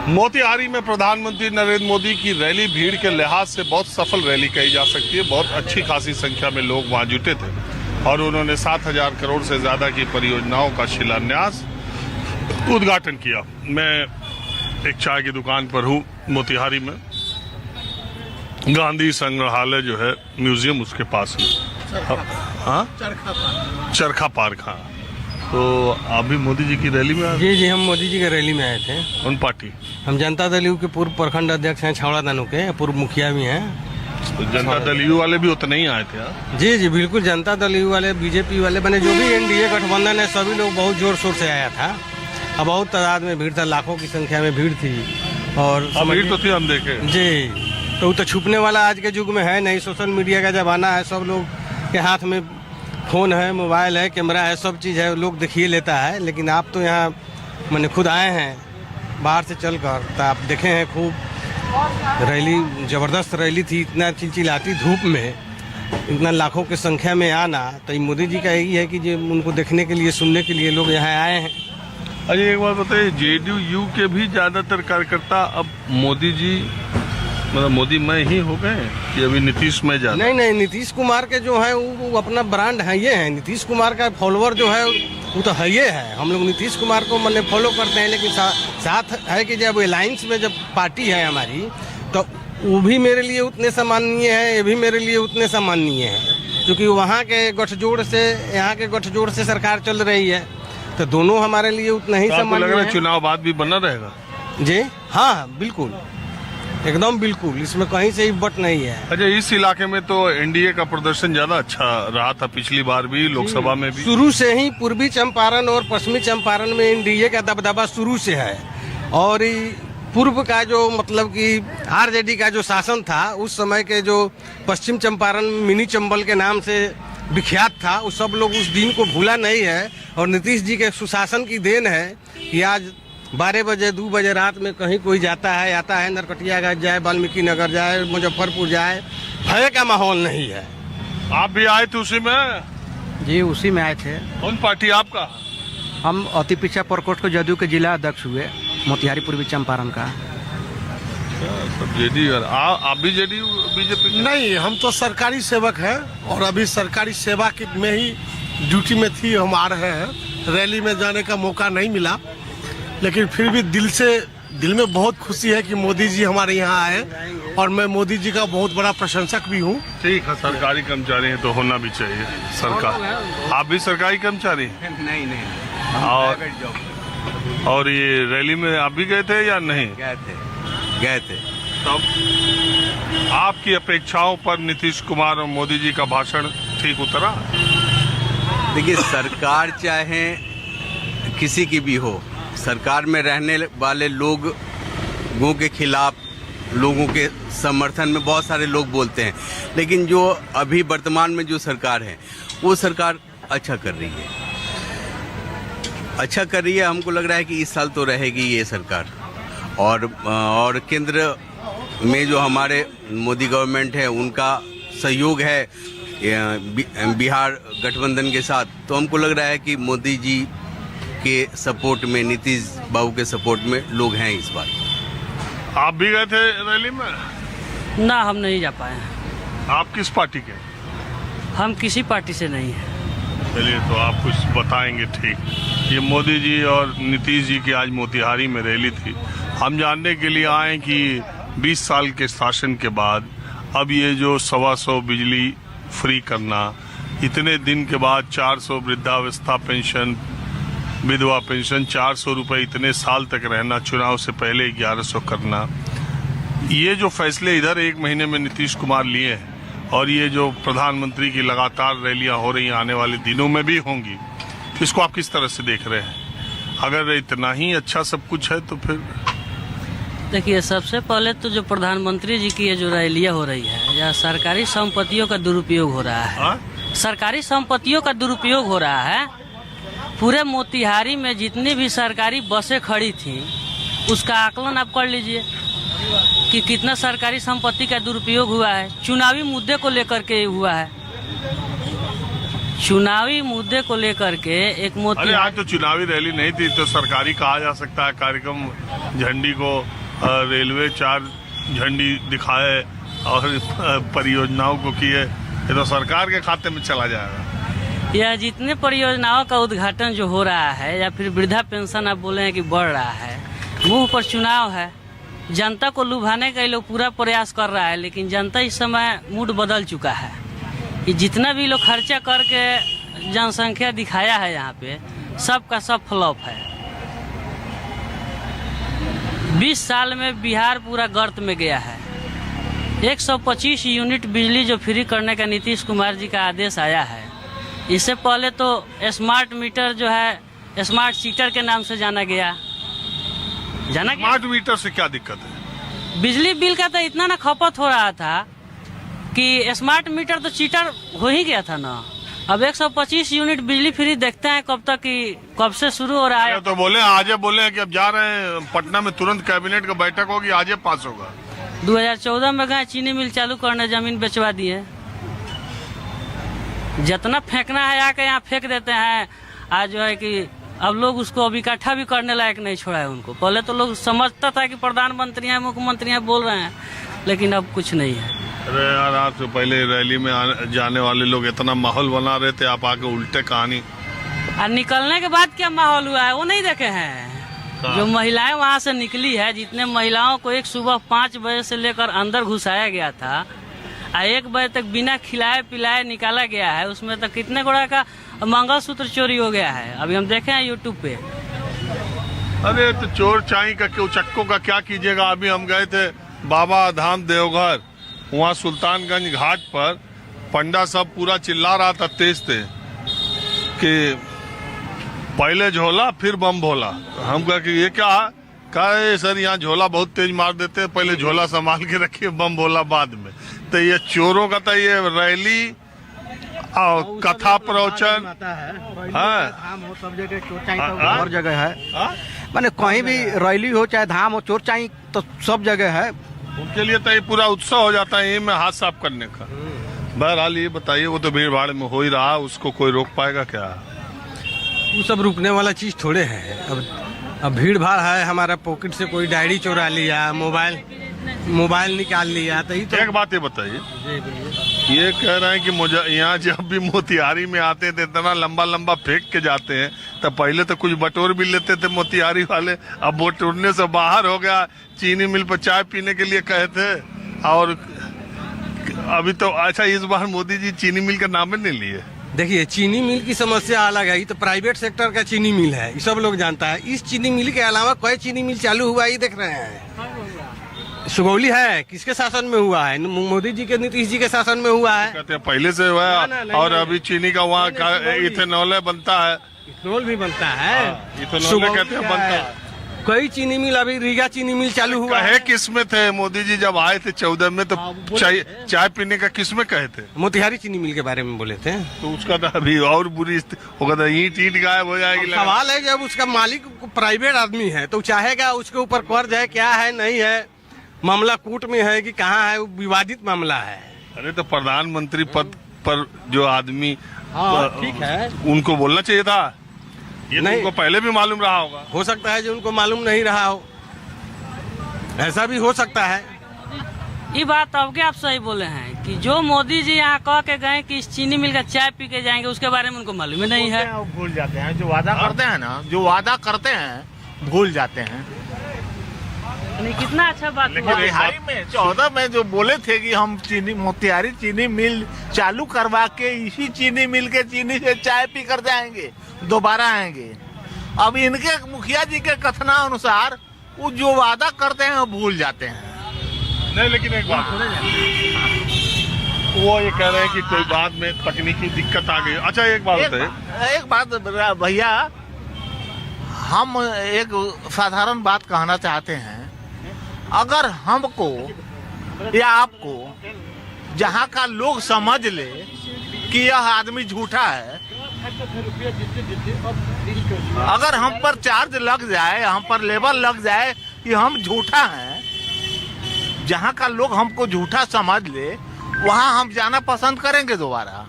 मोतिहारी में प्रधानमंत्री नरेंद्र मोदी की रैली भीड़ के लिहाज से बहुत सफल रैली कही जा सकती है। बहुत अच्छी खासी संख्या में लोग वहां जुटे थे और उन्होंने 7,000 करोड़ से ज्यादा की परियोजनाओं का शिलान्यास उद्घाटन किया। मैं एक चाय की दुकान पर हूं मोतिहारी में। गांधी संग्रहालय जो है म्यूजियम उसके पास ही, चरखा पार्क। हाँ, तो आप भी मोदी जी की रैली में आए? जी, हम मोदी जी की रैली में आए थे। कौन पार्टी? हम जनता दल यू के पूर्व प्रखंड अध्यक्ष हैं, छावड़ा दानू के पूर्व मुखिया भी हैं। तो जनता दल यू वाले भी उतने ही आए थे? हाँ जी, बिल्कुल। जनता दल यू वाले, बीजेपी वाले, मैंने जो भी एनडीए गठबंधन है, सभी लोग बहुत जोर शोर से आया था। अब बहुत तादाद में भीड़ था, लाखों की संख्या में भीड़ थी। और भीड़ तो थी, हम देखे जी। तो वो तो छुपने वाला आज के युग में है नहीं, सोशल मीडिया का जमाना है। सब लोग के हाथ में फोन है, मोबाइल है, कैमरा है, सब चीज़ है, लोग देखिए लेता है। लेकिन आप तो यहाँ मैंने खुद आए हैं बाहर से चलकर, तो आप देखे हैं खूब रैली, जबरदस्त रैली थी। इतना चिलचिलाती धूप में इतना लाखों की संख्या में आना, तो मोदी जी का यही है कि जो उनको देखने के लिए, सुनने के लिए लोग यहाँ आए हैं। अरे एक बात बताइए, जेडीयू के भी ज्यादातर कार्यकर्ता अब मोदी जी, मतलब मोदी में ही हो गए कि अभी नीतीश में जा? नहीं, नीतीश कुमार के जो है वो अपना ब्रांड है, ये है। नीतीश कुमार का फॉलोअर जो है वो तो है, ये है। हम लोग नीतीश कुमार को मैंने फॉलो करते हैं, लेकिन साथ है कि जब अलायंस में जब पार्टी है हमारी, तो वो भी मेरे लिए उतने सामान्य है, ये भी मेरे लिए उतने सामान्य है। क्योंकि वहाँ के गठजोड़ से, यहाँ के गठजोड़ से सरकार चल रही है, तो दोनों हमारे लिए उतना ही सामान्य है। चुनाव बाद भी बना रहेगा? जी हाँ, बिल्कुल, एकदम बिल्कुल, इसमें कहीं से ही बट नहीं है। अच्छा, इस इलाके में तो एनडीए का प्रदर्शन ज्यादा अच्छा रहा था, पिछली बार भी, लोकसभा में भी। शुरू से ही पूर्वी चंपारण और पश्चिमी चंपारण में एनडीए का दबदबा शुरू से है। और पूर्व का जो, मतलब कि आरजेडी का जो शासन था, उस समय के जो पश्चिम चंपारण मिनी चंबल के नाम से विख्यात था, उस सब लोग उस दिन को भूला नहीं है। और नीतीश जी के सुशासन की देन है कि आज 12 बजे 2 बजे रात में कहीं कोई जाता है, आता है, नरकटियागंज जाए, वाल्मीकि नगर जाए, मुजफ्फरपुर जाए, भय का माहौल नहीं है। आप भी आए थे उसी में? जी, उसी में आए थे। कौन पार्टी आपका? हम अति पिछड़ा प्रकोष्ठ को जदयू के जिला अध्यक्ष हुए, मोतिहारी पूर्वी चंपारण का। सब जेडीयू? आप भी जेडीयू बीजेपी? नहीं, हम तो सरकारी सेवक हैं और अभी सरकारी सेवा में ही ड्यूटी में थी। हम आ रहे हैं, रैली में जाने का मौका नहीं मिला, लेकिन फिर भी दिल में बहुत खुशी है कि मोदी जी हमारे यहाँ आए, और मैं मोदी जी का बहुत बड़ा प्रशंसक भी हूँ। ठीक है, सरकारी कर्मचारी हैं तो होना भी चाहिए सरकार। आप भी सरकारी कर्मचारी? नहीं। और ये रैली में आप भी गए थे या नहीं? गए थे। तब आपकी अपेक्षाओं पर नीतीश कुमार और मोदी जी का भाषण ठीक उतरा? देखिए, सरकार चाहे किसी की भी हो, सरकार में रहने वाले लोगों के खिलाफ, लोगों के समर्थन में बहुत सारे लोग बोलते हैं, लेकिन जो अभी वर्तमान में जो सरकार है, वो सरकार अच्छा कर रही है, अच्छा कर रही है। हमको लग रहा है कि इस साल तो रहेगी ये सरकार। और केंद्र में जो हमारे मोदी गवर्नमेंट है, उनका सहयोग है बिहार गठबंधन के साथ, तो हमको लग रहा है कि मोदी जी के सपोर्ट में, नीतीश बाबू के सपोर्ट में लोग हैं इस बार। आप भी गए थे रैली में? ना, हम नहीं जा पाए। आप किस पार्टी के? हम किसी पार्टी से नहीं हैं। चलिए, तो आप कुछ बताएंगे। ठीक, ये मोदी जी और नीतीश जी की आज मोतिहारी में रैली थी। हम जानने के लिए आए कि 20 साल के शासन के बाद अब ये जो 125 बिजली फ्री करना, इतने दिन के बाद 400 वृद्धावस्था पेंशन, विधवा पेंशन, 400 रुपये इतने साल तक रहना, चुनाव से पहले 1100 करना, ये जो फैसले इधर 1 महीने में नीतीश कुमार लिए हैं, और ये जो प्रधानमंत्री की लगातार रैलियां हो रही हैं, आने वाले दिनों में भी होंगी, इसको आप किस तरह से देख रहे हैं? अगर इतना ही अच्छा सब कुछ है तो फिर देखिए, सबसे पहले तो जो प्रधानमंत्री जी की ये जो रैलियां हो रही है, यह सरकारी संपत्तियों का दुरुपयोग हो रहा है। सरकारी संपत्तियों का दुरुपयोग हो रहा है। पूरे मोतिहारी में जितनी भी सरकारी बसें खड़ी थी, उसका आकलन आप कर लीजिए कि कितना सरकारी संपत्ति का दुरुपयोग हुआ है। चुनावी मुद्दे को लेकर के हुआ है। चुनावी मुद्दे को लेकर के एक अरे मोती आज तो चुनावी रैली नहीं थी, तो सरकारी कहा जा सकता है कार्यक्रम। झंडी को रेलवे 4 झंडी दिखाए और परियोजनाओं को किए, ये तो सरकार के खाते में चला जाएगा। यह जितने परियोजनाओं का उद्घाटन जो हो रहा है या फिर वृद्धा पेंशन आप बोले हैं कि बढ़ रहा है, मुंह पर चुनाव है, जनता को लुभाने का ये लोग पूरा प्रयास कर रहा है, लेकिन जनता इस समय मूड बदल चुका है कि जितना भी लोग खर्चा करके जनसंख्या दिखाया है यहाँ पे, सब का सब फ्लॉप है। 20 साल में बिहार पूरा गर्त में गया है। 125 यूनिट बिजली जो फ्री करने का नीतीश कुमार जी का आदेश आया है, इससे पहले तो स्मार्ट मीटर जो है स्मार्ट सीटर के नाम से जाना गया। स्मार्ट मीटर से क्या दिक्कत है? बिजली बिल का तो इतना ना खपत हो रहा था कि स्मार्ट मीटर तो चीटर हो ही गया था ना। अब 125 यूनिट बिजली फ्री देखते हैं कब तक, कि कब से शुरू हो रहा है। तो बोले आज बोले कि अब जा रहे हैं पटना में, तुरंत कैबिनेट का बैठक होगी, आज पास होगा। 2014 में गए चीनी मिल चालू करने, जमीन बेचवा दिए। जितना फेंकना है आके यहाँ फेंक देते हैं। आज जो है कि अब लोग उसको अब इकट्ठा भी करने लायक नहीं छोड़ा है उनको। पहले तो लोग समझता था कि प्रधानमंत्री हैं, मुख्यमंत्री हैं, बोल रहे हैं, लेकिन अब कुछ नहीं है। अरे यार, आज से पहले रैली में जाने वाले लोग इतना माहौल बना रहे थे, आप आके उल्टे कहानी। और निकलने के बाद क्या माहौल हुआ है वो नहीं देखे हैं। जो महिलाएं वहां से निकली है, जितने महिलाओं को एक सुबह 5 बजे से लेकर अंदर घुसाया गया था, 1 बजे तक बिना खिलाए पिलाए निकाला गया है, उसमें तक कितने गोड़ा का मंगलसूत्र चोरी हो गया है। अभी हम देखे हैं यूट्यूब पे। अरे तो चोर चाई का क्यों, चक्कों का क्या कीजिएगा। अभी हम गए थे बाबा धाम देवघर, वहाँ सुल्तानगंज घाट पर पंडा सब पूरा चिल्ला रहा था तेज कि पहले झोला फिर बम भोला। हम कहा कि ये क्या है? कहा सर यहाँ झोला बहुत तेज मार देते हैं, पहले झोला संभाल के रखिए, बम भोला बाद में। तो ये चोरों का तो ये रैली और कथा प्रवचन सब जगह हर जगह है। माने कहीं भी रैली हो चाहे धाम हो, चोर चाई तो सब जगह है। उनके लिए तो ये पूरा उत्सव हो जाता है ये में हाथ साफ करने का। बहरहाल ये बताइए, वो तो भीड़ भाड़ में हो ही रहा, उसको कोई रोक पाएगा क्या? वो सब रुकने वाला चीज थोड़े है। अब भीड़ भाड़ है, हमारा पॉकेट से कोई डायरी चुरा लिया, मोबाइल निकाल लिया, तो ये तो। एक बात ये बताइए, ये कह रहे हैं कि मुझे यहाँ जब भी मोतिहारी में आते थे इतना लंबा लंबा फेंक के जाते हैं, तो पहले तो कुछ बटोर भी लेते थे मोतिहारी वाले, अब बटोरने से बाहर हो गया। चीनी मिल पर चाय पीने के लिए कहे थे, और अभी तो अच्छा इस बार मोदी जी चीनी मिल का नाम ही नहीं लिए। देखिए, चीनी मिल की समस्या अलग है, ये तो प्राइवेट सेक्टर का चीनी मिल है, ये सब लोग जानता है। इस चीनी मिल के अलावा कोई चीनी मिल चालू हुआ ये देख रहे हैं। सुगौली है, किसके शासन में हुआ है? मोदी जी के, नीतीश जी के शासन में हुआ है। कहते हैं पहले से हुआ है, और अभी चीनी का वहाँ इथेनॉल बनता है, इथेनॉल भी बनता है, इथेनॉल कहते हैं बनता है। कई चीनी मिल, अभी रीगा चीनी मिल चालू हुआ है। किस में थे मोदी जी जब आए थे 14 में, तो चाय पीने का किस में कहे थे? मोतिहारी चीनी मिल के बारे में बोले थे। तो उसका तो अभी और बुरी होगा, ईंट गायब हो जाएगी। सवाल है, जब उसका मालिक प्राइवेट आदमी है तो चाहेगा उसके ऊपर कर्ज है, क्या है, नहीं है, मामला कोर्ट में है कि कहाँ है, विवादित मामला है। अरे तो प्रधानमंत्री पद पर जो आदमी, ठीक है, उनको बोलना चाहिए था। ये नहीं, उनको पहले भी मालूम रहा होगा। हो सकता है जो उनको मालूम नहीं रहा हो, ऐसा भी हो सकता है। ये बात अब क्या आप सही बोले हैं कि जो मोदी जी यहाँ कह के गए कि इस चीनी मिल का चाय पी के जाएंगे, उसके बारे में उनको मालूम ही नहीं है। भूल जाते हैं, जो वादा करते हैं ना, जो वादा करते हैं भूल जाते हैं। कितना अच्छा बात। मोतिहारी में 14 में जो बोले थे कि हम मोतिहारी चीनी मिल चालू करवा के इसी चीनी मिल के चीनी से चाय पी कर जाएंगे, दोबारा आएंगे। अब इनके मुखिया जी के कथनानुसार वो जो वादा करते हैं वो भूल जाते हैं। नहीं, लेकिन एक बात वो ये कह रहे हैं कि कोई बाद में तकनीकी दिक्कत आ गई। अच्छा एक बात भैया, हम एक साधारण बात कहना चाहते हैं। अगर हमको या आपको जहाँ का लोग समझ ले कि यह आदमी झूठा है, अगर हम पर चार्ज लग जाए, हम पर लेबल लग जाए कि हम झूठा हैं, जहाँ का लोग हमको झूठा समझ ले, वहाँ हम जाना पसंद करेंगे दोबारा।